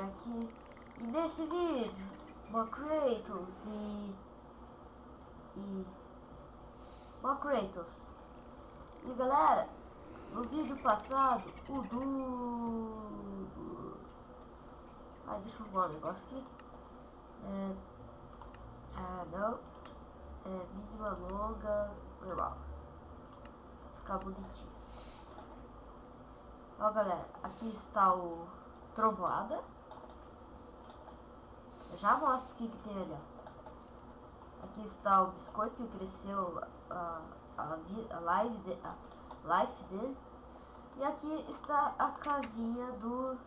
aqui. E nesse vídeo, uma Kratos e galera, no vídeo passado, o do... Ai, deixa eu arrumar um negócio aqui. Não. Mínima, longa, normal. Ficar bonitinho. Ó, galera, aqui está o Trovoada. Eu já mostro o que tem ali, ó. Aqui está o biscoito que cresceu a life dele. E aqui está a casinha do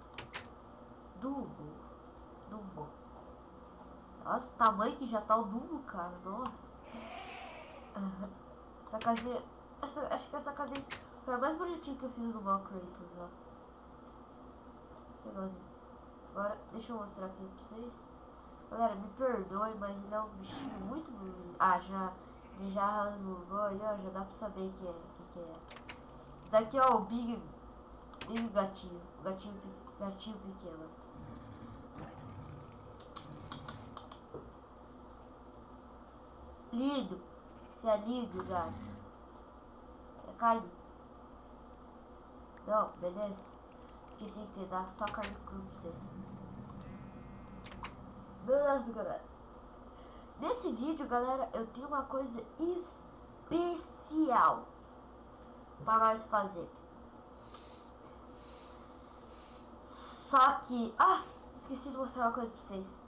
Dumbo. Nossa, o tamanho que já tá o Dumbo, cara. Nossa. Essa casinha... acho que essa casinha foi a mais bonitinha que eu fiz no Kratos, ó. Legalzinho. Agora, deixa eu mostrar aqui pra vocês. Galera, me perdoe, mas ele é um bichinho muito bonito. Ele já rasgou aí, ó. Já dá pra saber que é. Esse daqui, ó, o Big gatinho. Gatinho pequeno. Lindo. Você é lindo, gato. É carne. Não, beleza. Esqueci de dar só carne crua pra você. Beleza, galera. Nesse vídeo, galera, eu tenho uma coisa especial para nós fazer. Só que... esqueci de mostrar uma coisa pra vocês.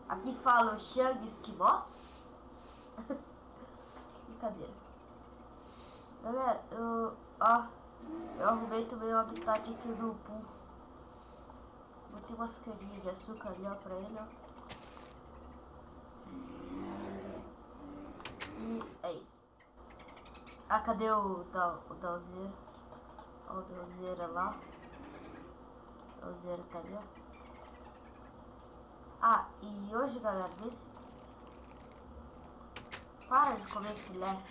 Aqui fala o Shang Esquimó. Brincadeira. Galera, eu arrumei também o habitat aqui do Poo. Botei umas caninhas de açúcar ali, ó, pra ele, ó. E é isso. Cadê o Dalzeira? Ó, o Dalzeira lá. O Dalzeira tá ali, ó. E hoje, galera, para de comer filé.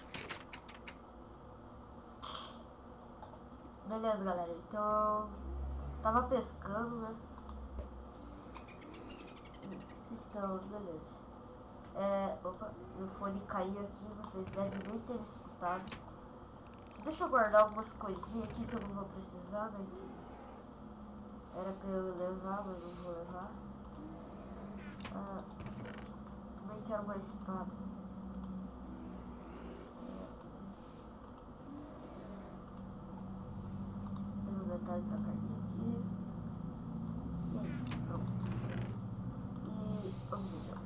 Beleza, galera, então... Tava pescando, né? Então, beleza. Opa, meu fone caiu aqui, vocês devem nem ter escutado. Deixa eu guardar algumas coisinhas aqui que eu não vou precisar, né? Era pra eu levar, mas não vou levar. Também quero uma espada. Eu vou metade dessa carninha aqui. E é isso, pronto. E vamos ver.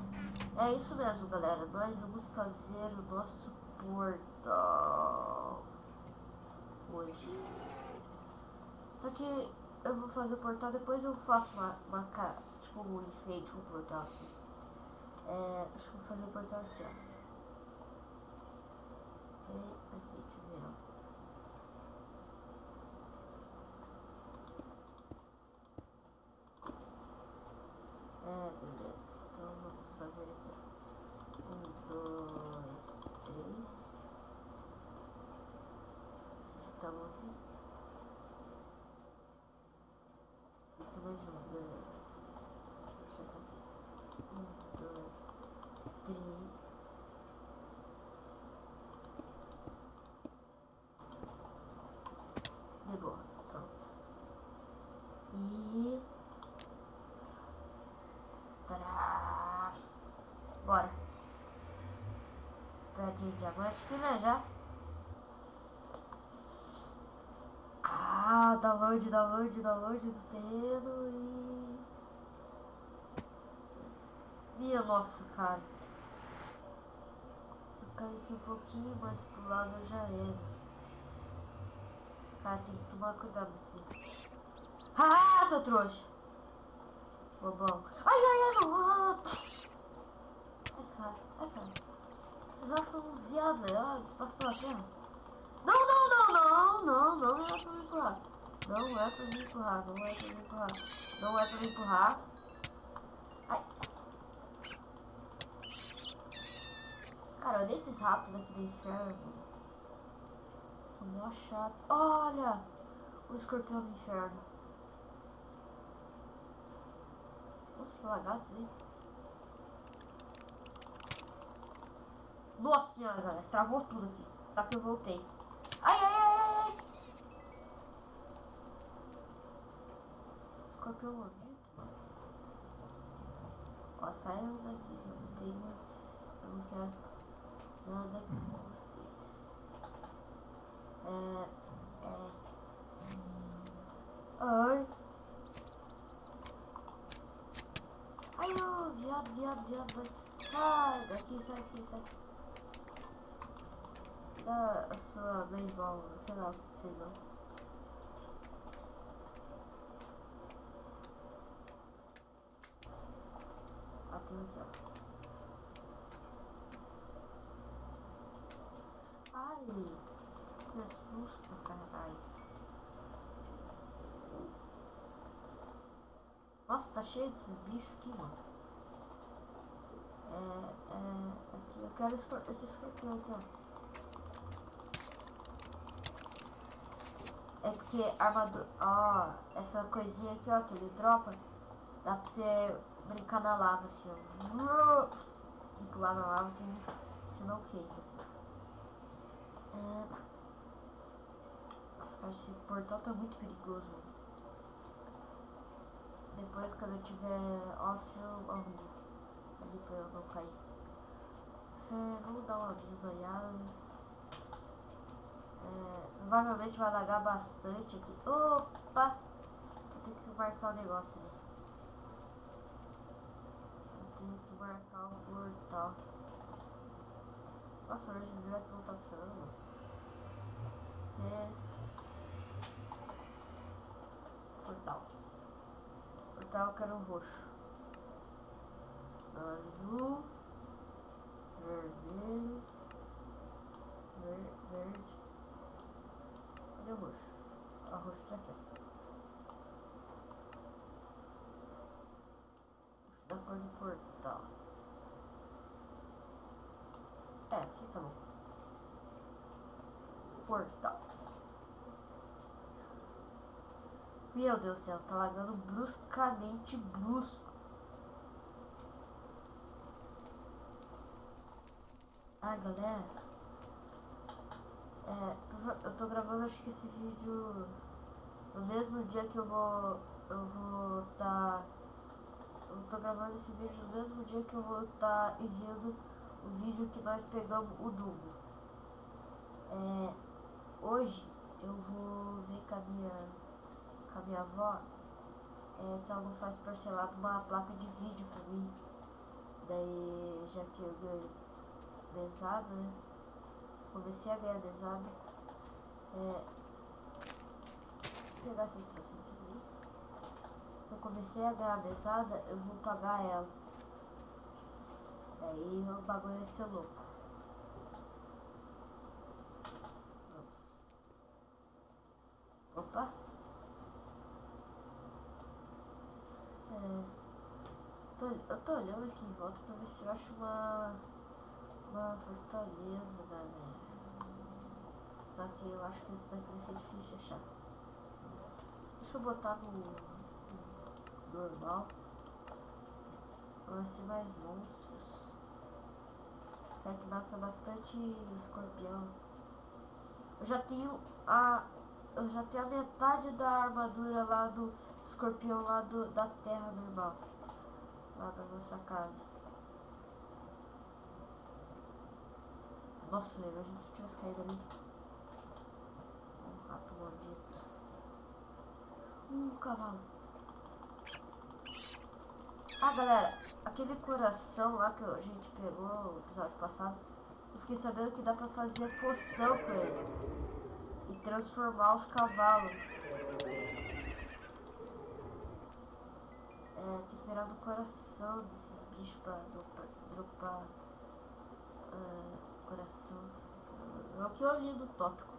É isso mesmo, galera. Nós vamos fazer o nosso portal hoje. Só que eu vou fazer o portal, depois eu faço uma cara, tipo um enfeite com o portal assim. Acho que vou fazer o portal aqui, ó. Aqui, deixa eu ver, ó. Beleza. Então vamos fazer aqui, ó. 1, 2, 3. Já tá bom assim? Tem mais um, beleza. Deixa isso aqui. 1, 2, 3. De boa, pronto. E... Bora. Pedrinha de diamante aqui, né, já? Download do terreno e... Minha nossa, cara. Se eu caísse um pouquinho mais pro lado, eu já era. Cara, tem que tomar cuidado assim. Seu trouxa! Bobão. Ai, não! Ai, cara. Esses ratos são uns viados, velho. Olha, eles passam pela terra. Não é pra me empurrar. Não é pra me empurrar. Ai. Cara, olha esses ratos daqui do inferno. São mó chato. Olha! O escorpião do inferno. Que lagado isso aí. Nossa senhora, galera. Travou tudo aqui. Tá que eu voltei. Ai, ai, ai, ai, ai. Escorpião maldito, mano. Ó, saiam daqui, mas eu não quero nada com vocês. Ai. Ai, ô, viado, vai. Sai daqui, sai daqui, sai. Da a sua beisebol, sei lá o que vocês vão. Ah, tem aqui, ó. Ai, que assusta, caralho. Nossa, tá cheio desses bichos aqui, mano. Aqui, eu quero esse escorpião aqui, ó. É porque armadura, ó, essa coisinha aqui, ó, que ele dropa, dá pra você brincar na lava, assim, ó. E pular na lava, assim, se não queima. Nossa, cara, esse portal tá muito perigoso, mano. Depois, quando eu tiver off, eu arrumo ali pra eu não cair. Vamos dar uma bisoiada. Provavelmente vai lagar bastante aqui. Opa! Eu tenho que marcar o negócio ali. Eu tenho que marcar o portal. Nossa, hoje o map não tá funcionando. Portal. Portal eu quero roxo. Azul. Vermelho. Verde. Cadê o roxo? O roxo tá aqui. Roxo da cor do portal. Assim tá bom. Portal. Meu Deus do céu, tá lagando bruscamente brusco. Ah, galera. Eu tô gravando, acho que esse vídeo no mesmo dia que eu tô gravando esse vídeo no mesmo dia que eu vou estar enviando o vídeo que nós pegamos o Dumbo. Hoje eu vou ver com a minha avó se ela não faz parcelado uma placa de vídeo pra mim. Daí, já que eu ganhei mesada, né? Comecei a ganhar mesada. Vou pegar esses trocinhos aqui. Eu comecei a ganhar mesada, eu vou pagar ela. Daí o bagulho vai ser louco. Vamos. Opa. Eu tô olhando aqui em volta pra ver se eu acho uma fortaleza, galera. Só que eu acho que esse daqui vai ser difícil de achar. Deixa eu botar no normal. Vai ser mais monstros. Quero que nasça bastante escorpião. Eu já tenho a metade da armadura lá do escorpião lá da terra normal. Lá da nossa casa. Nossa, imagina se eu tivesse caído ali. Um rato maldito. Cavalo. Ah, galera, aquele coração lá que a gente pegou no episódio passado, eu fiquei sabendo que dá pra fazer poção com ele. E transformar os cavalos. Tem que virar do coração desses bichos pra dropar coração. É o que eu li no tópico.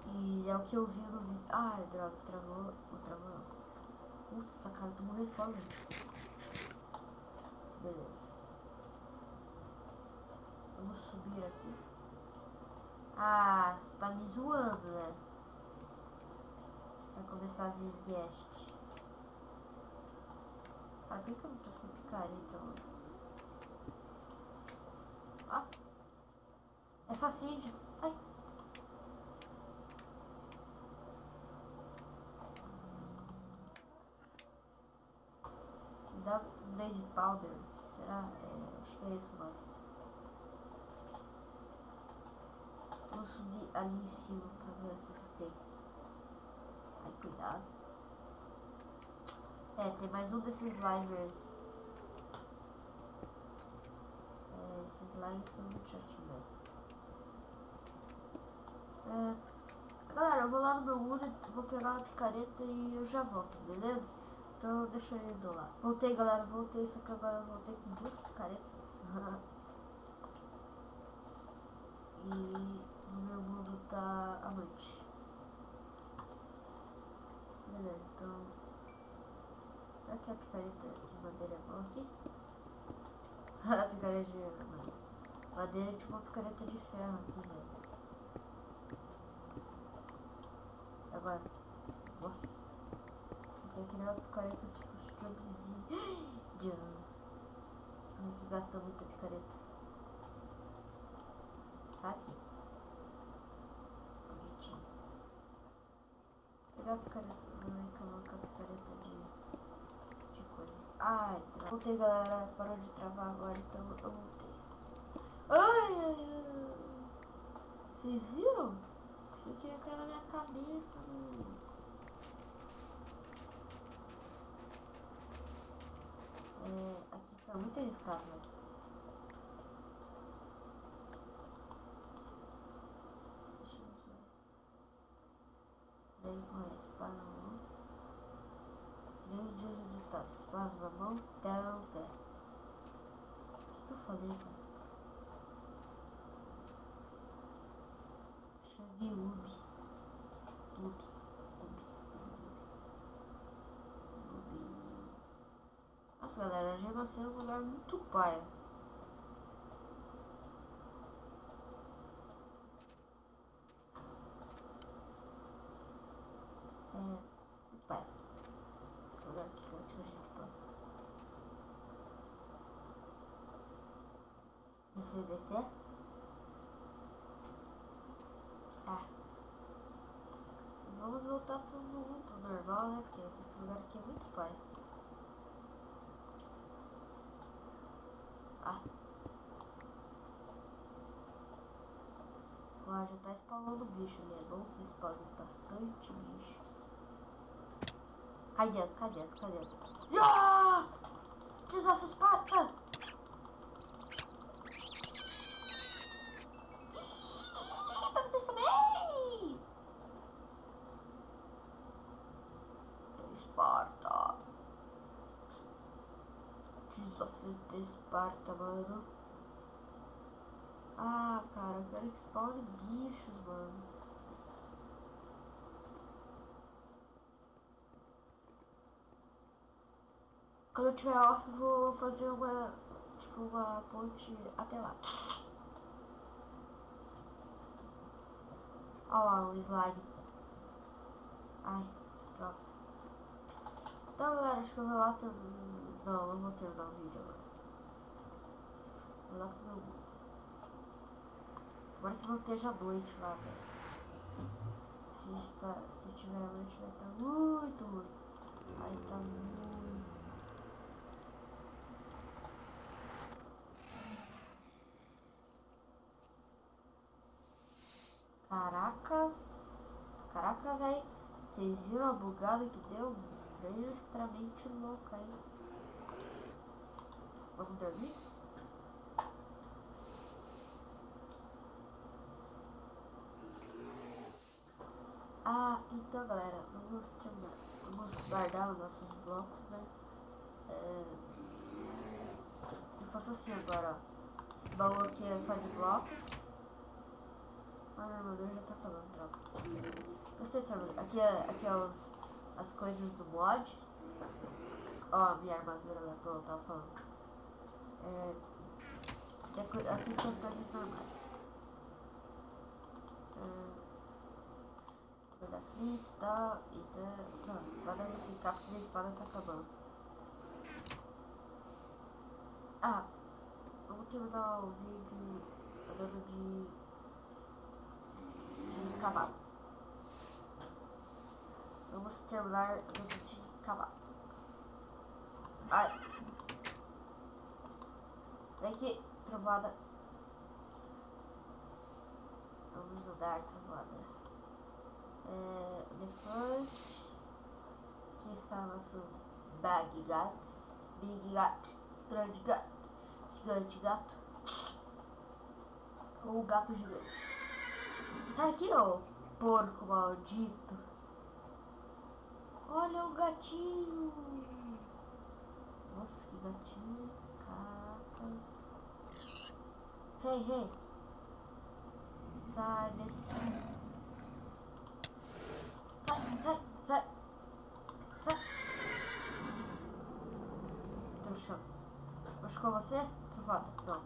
E é o que eu vi no vídeo. Ah, droga, travou. Não travou não. Putz, cara, eu tô morrendo de fome. Beleza. Vamos subir aqui. Ah, você tá me zoando, né? Vai começar a vir guest. Cara, por que eu não tô ficando picareta hoje? Nossa. É facinho de... Ai. Me dá Blaze Powder. Será? É, acho que é isso o nome. Vou subir ali em cima pra ver o que tem. Ai, cuidado. É, tem mais um desses slimers. É, esses slimers são muito chatinhos, velho. Galera, eu vou lá no meu mundo, vou pegar uma picareta e eu já volto, beleza? Então deixa eu indo lá. Voltei, galera, voltei, só que agora eu voltei com 2 picaretas. E no meu mundo tá à noite. Beleza, então... Será que a picareta de madeira é boa aqui? A picareta de madeira tinha uma picareta de ferro aqui, velho. Agora, nossa, eu queria uma picareta se fosse de obsidian. Mas que gasta muita picareta. Fácil. Bonitinho. Pegar a picareta. Ai, colocar a picareta de coisa. Ai, voltei, galera. Parou de travar agora, então eu voltei. Ai, ai, ai. Vocês viram? Eu queria cair na minha cabeça, mano. Aqui tá muito arriscado, velho. Deixa eu ver. Daí com a espada na mão. Nem o dia de ditado. Espada na mão, pedra no pé. O que eu falei, cara? Shang Ubi. Ubi. Nossa, galera, a gente nasceu num lugar muito paia. Muito paia. Esse lugar aqui que eu tiro a gente pra... Descer. Ah. Vamos voltar pro mundo normal, né? Porque esse lugar aqui é muito paia. Ah. Ó, já tá spawnando bicho ali. É bom que spawne bastante bichos. Cai dentro. Yeah! Tears of Sparta! Pra vocês também! Esparta. Tears of Sparta, mano. Ah, cara, eu quero que spawne bichos, mano. Quando eu tiver off, vou fazer uma, tipo, uma ponte até lá. Olha lá, um slime. Ai, droga. Então, galera, acho que eu vou lá não vou terminar o vídeo agora. Vou lá pro meu mundo. Tomara que não esteja noite lá, velho. Se tiver noite, vai estar muito ruim. Aí tá muito... Caraca, velho. Vocês viram a bugada que deu? Bem extremamente louca, hein? Vamos dormir? Ah, então, galera, vamos terminar. Vamos guardar os nossos blocos, né? Eu faço assim agora, ó. Esse baú aqui é só de blocos. Ah, meu armadura já tá acabando, troca. Gostei dessa armadura. Aqui é as coisas do mod. Ó, minha armadura lá, pronto, tava falando. Aqui são as coisas normais. Da frente e tal. Não, a espada vai ficar porque a espada tá acabando. Ah, vamos terminar o vídeo andando de cavalo. Vamos terminar andando de cavalo. Ai. Vem aqui, trovada. Vamos andar, trovada. Depois, aqui está nosso Big Gato, grande gato, gigante gato, ou gato gigante. Sai aqui, ô porco maldito. Olha o gatinho. Nossa, que gatinho. Caracas. Hey. Sai desse. Sai. Tô no chão. Machucou você? Trovada? Não.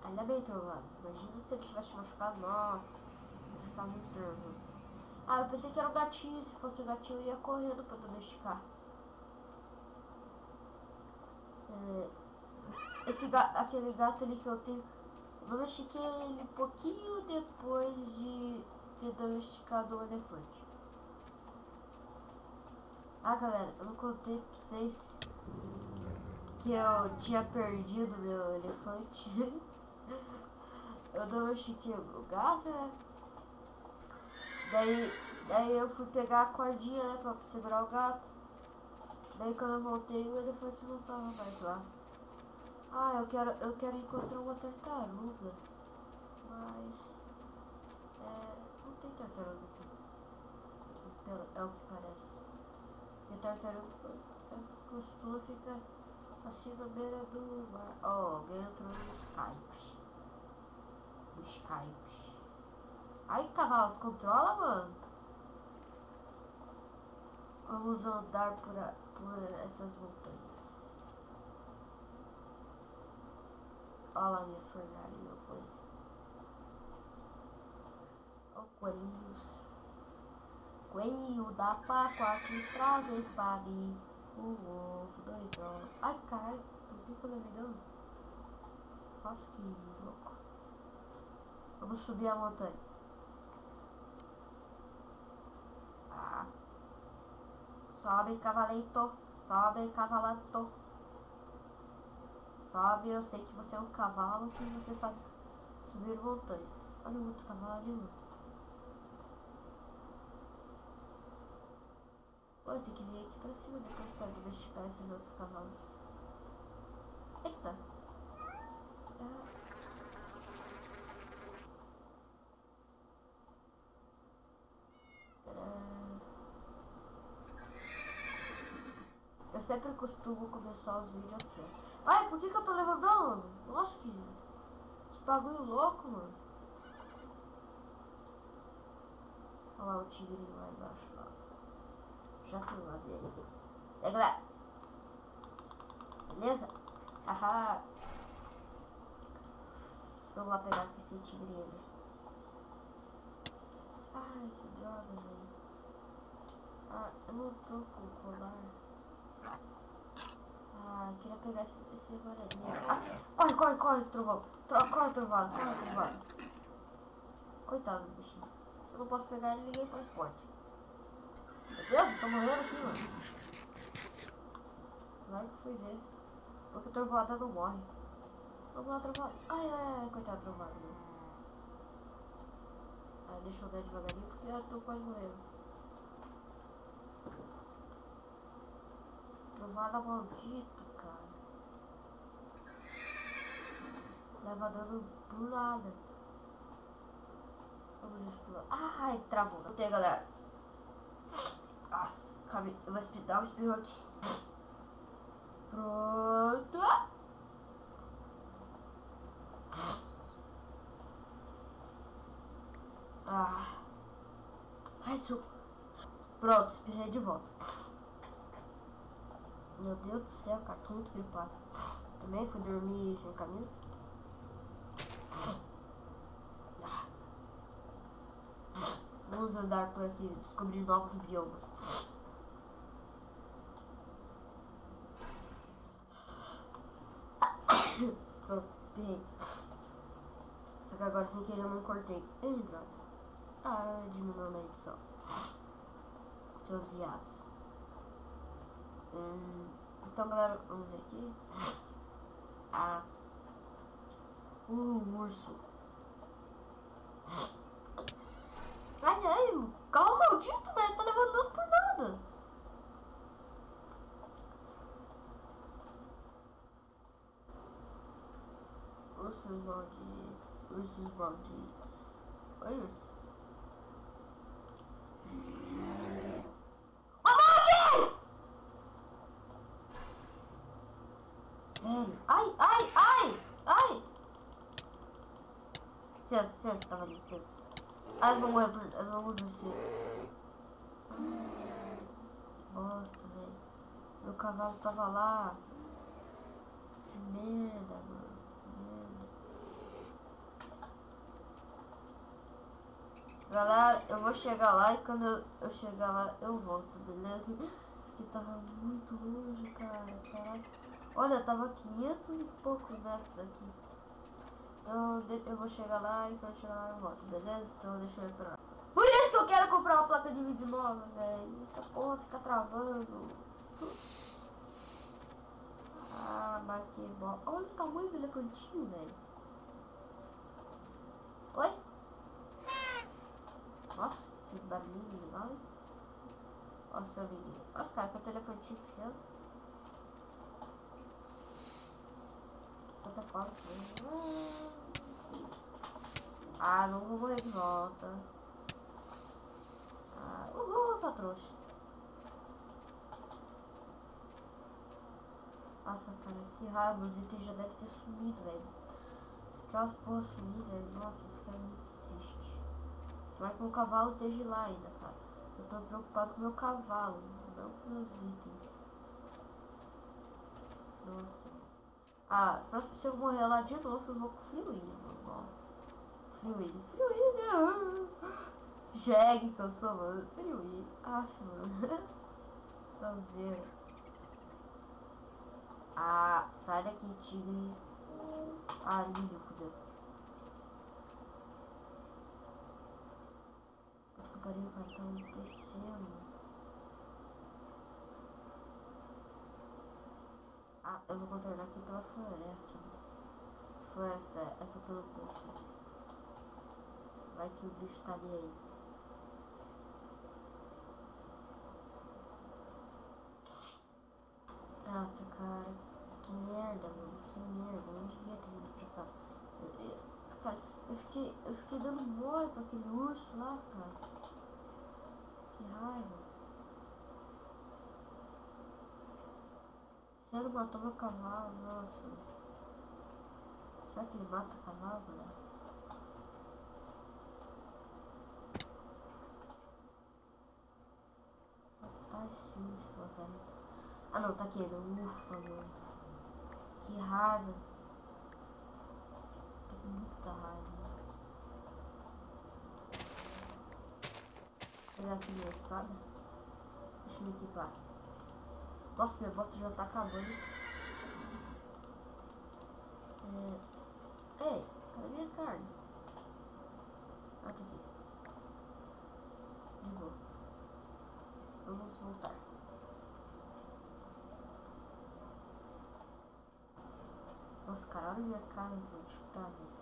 Ainda bem, trovada. Imagina se ele tivesse machucado. Nossa, eu ficava muito nervoso. Ah, eu pensei que era um gatinho. Se fosse um gatinho, eu ia correndo pra domesticar. Aquele gato ali que eu tenho, eu domestiquei ele um pouquinho depois de ter domesticado o elefante. Ah, galera, eu não contei pra vocês que eu tinha perdido meu elefante. Eu domestiquei o gato, né? Daí eu fui pegar a cordinha, né, pra segurar o gato. Daí quando eu voltei, o elefante não tava mais lá. Ah, eu quero encontrar uma tartaruga. Mas não tem tartaruga aqui. É o que parece. Porque tartaruga costuma ficar assim na beira do mar. Ó, alguém entrou no Skype. Ai, cavalos, controla, mano. Vamos andar por essas montanhas. Olha lá minha fornalha, meu coisa. Ó, coelhinhos. Coelho da Páscoa que traz para mim o ovo, 2 ovos. Ai, caralho, por que eu levei dano? Nossa, que louco. Vamos subir a montanha. Ah. Sobe, cavalito. Sobe, cavalato. Sobe, eu sei que você é um cavalo, que você sabe subir montanhas. Olha o outro cavalo ali, mano. Eu tenho que vir aqui pra cima depois pra domesticar esses outros cavalos. Eita! Eu sempre costumo começar os vídeos assim. Ai, por que eu tô levando dano? Nossa, que bagulho louco, mano. Olha lá o tigrinho lá embaixo. Ó. Já tô lá dele. E aí, galera? Beleza? Haha. Vamos lá pegar aqui esse tigrinho ali. Ai, que droga, velho. Ah, eu não tô com o colar. Ah, eu queria pegar esse amarelinho. Ah, corre, trovão. Corre, trovado. Coitado do bichinho. Se eu não posso pegar ele, ninguém faz esporte. Meu Deus, eu tô morrendo aqui, mano. Agora que eu fui ver. Porque trovada não morre. Vamos lá, trovada. Ai, coitado, trovada. Ai, deixa eu dar devagarinho porque eu tô quase morrendo. Trovada maldito, cara. Leva dano por nada. Vamos explorar. Ai, travou. Voltei, galera. Nossa, calma aí. Eu vou dar um espirro aqui. Pronto. Ai, suco. Pronto, espirrei de volta. Meu Deus do céu, cara, tô muito gripado. Também fui dormir sem camisa. Vamos andar por aqui, descobrir novos biomas. Pronto, espirrei. Só que agora sem querer eu não cortei. Ei, droga. Ah, eu diminuo na edição. Seus viados. Então, galera, vamos ver aqui. Ah. Urso. Ai, calma, maldito, velho. Tá levando dano por nada. Ursos malditos. Ursos malditos. Oi, urso. Velho. Ai, ai, ai, ai. Licença, tava ali, licença. Ai, eu vou morrer por... Eu vou morrer você. Bosta, velho. Meu cavalo tava lá. Que merda, mano. Que merda. Galera, eu vou chegar lá e quando eu chegar lá eu volto, beleza? Porque tava muito longe, cara. Olha, tava 500 e poucos metros daqui. Então eu vou chegar lá e quando eu chegar lá eu volto, beleza? Então deixa eu ir pra lá. Por isso que eu quero comprar uma placa de vídeo nova, velho. Essa porra fica travando. Ah, mas que bom. Olha o tamanho do elefantinho, velho. Oi? Nossa, que barulhinho legal, hein? Nossa, amiguinho. Nossa, cara, com o elefantinho pequeno. Outra coisa. Ah, não vou morrer de volta. Ah, só trouxa. Nossa, cara, que raiva. Os itens já devem ter sumido, velho. Se aquelas porras sumir, velho, nossa, eu fiquei muito triste. Tomara que meu cavalo esteja lá ainda, cara. Eu tô preocupado com o meu cavalo, não com meus itens. Nossa. Ah, se eu morrer lá de novo, eu vou com o Freewheeler, mano. Freewheeler. Jeg que eu sou, mano. Freewheeler. Aff, mano. Tãozeira. Ah, sai daqui, tigre. Ah, livre, fudeu. Puta que pariu, cara, tá acontecendo. Ah, eu vou contornar aqui pela floresta. Floresta é aqui pelo poço. Vai que o bicho tá ali aí. Nossa, cara, que merda, mano, que merda. Eu não devia ter vindo pra cá. Cara, eu fiquei dando mole pra aquele urso lá, cara. Que raiva. Se ele matou meu cavalo, nossa. Será que ele mata cavalo, galera? Tá sujo, lazarento. Ah não, tá aqui ainda. Ufa, mano. Que raiva. Tô com muita raiva. Vou pegar aqui minha espada. Deixa eu me equipar. Nossa, minha bota já tá acabando. Ei, cadê minha carne? Ah, tá aqui. De boa. Vamos voltar. Nossa, cara, olha minha casa aqui onde tá, velho.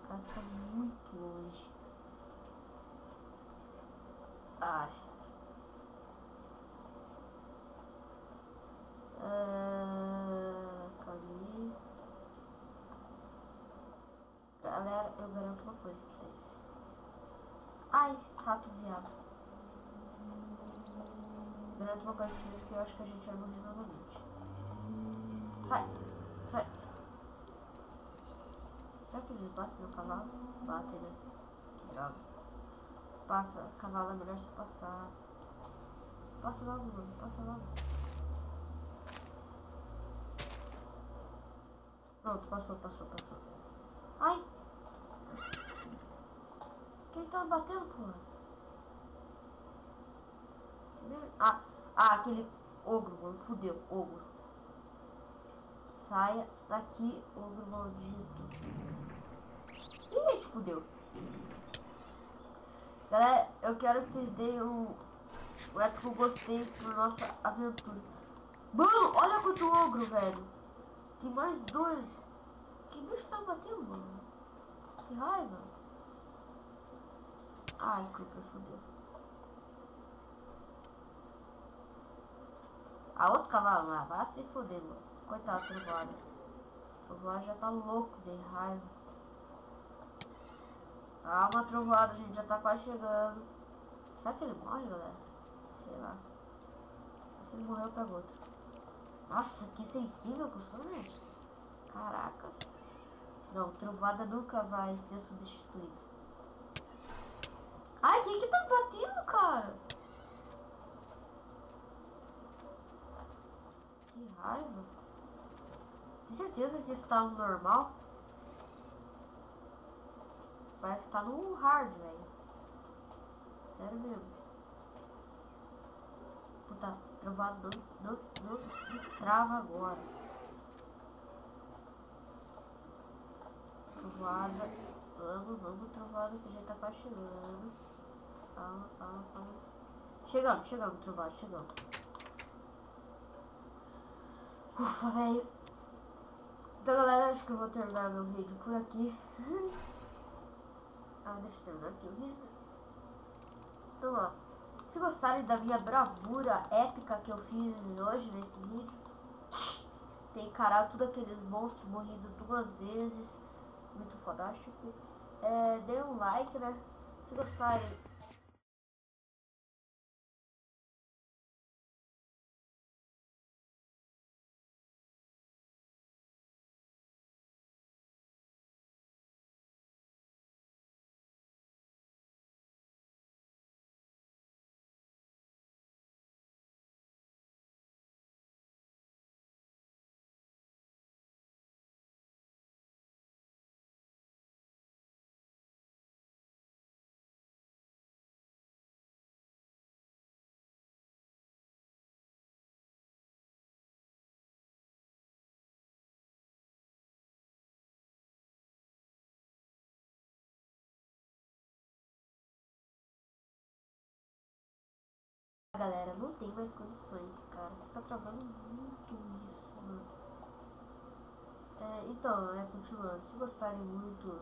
A casa tá muito longe. Ai. Calma aí. Galera, eu garanto uma coisa pra vocês. Ai, rato viado. Garanto uma coisa pra vocês que eu acho que a gente vai morrer novamente. Sai, sai. Será que eles batem no cavalo? Batem, né? Droga. Passa, cavalo é melhor se passar. Passa logo, mano, passa logo. Pronto, passou. Ai! Quem tá batendo, porra? Ah, aquele ogro, mano. Fudeu, ogro. Saia daqui, ogro maldito. Ih, gente, fudeu. Galera, eu quero que vocês deem um épico gostei por nossa aventura. Mano, olha quanto ogro, velho. Tem mais dois. Que bicho que tá batendo, mano? Que raiva. Ai, Creeper, fudeu. A outro cavalo lá, vai se foder, mano. Coitado do Trovoada. O Trovoada já tá louco de raiva. Calma, Trovoada, a gente já tá quase chegando. Será que ele morre, galera? Sei lá. Se ele morrer, eu pego outro. Nossa, que sensível que eu sou, né? Caracas. Não, Trovoada nunca vai ser substituído. Ai, quem que tá me batendo, cara? Que raiva. Tem certeza que isso tá no normal? Parece que tá no hard, velho. Sério mesmo. Puta, Trovoada não me trava agora. Trovoada. Vamos, Trovoada, que já tá quase chegando. Calma. Chegamos, Trovoada, chegamos. Ufa, velho. Então, galera, acho que eu vou terminar meu vídeo por aqui. Deixa eu terminar aqui o vídeo. Então, ó. Se gostarem da minha bravura épica que eu fiz hoje nesse vídeo, tem encarado tudo aqueles monstros morrido 2 vezes. Muito fodástico. Dê um like, né? Se gostarem. Galera, não tem mais condições, cara. Fica travando muito isso, mano. Então, continuando. Se gostarem muito,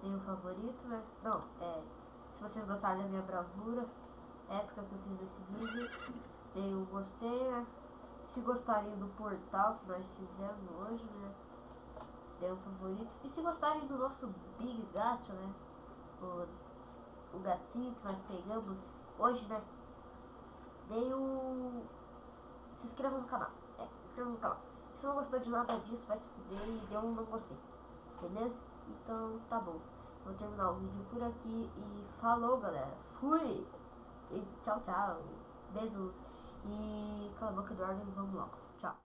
deem um favorito, né? Não, se vocês gostarem da minha bravura épica que eu fiz nesse vídeo, deem um gostei, né? Se gostarem do portal que nós fizemos hoje, né? Deem um favorito. E se gostarem do nosso Big Gato, né? O gatinho que nós pegamos hoje, né? Se inscreva no canal. Se inscreva no canal. Se não gostou de nada disso, vai se fuder e dê um não gostei. Beleza? Então tá bom. Vou terminar o vídeo por aqui e falou, galera. Fui! E tchau, tchau. Beijos. E cala a boca, Eduardo, e vamos logo.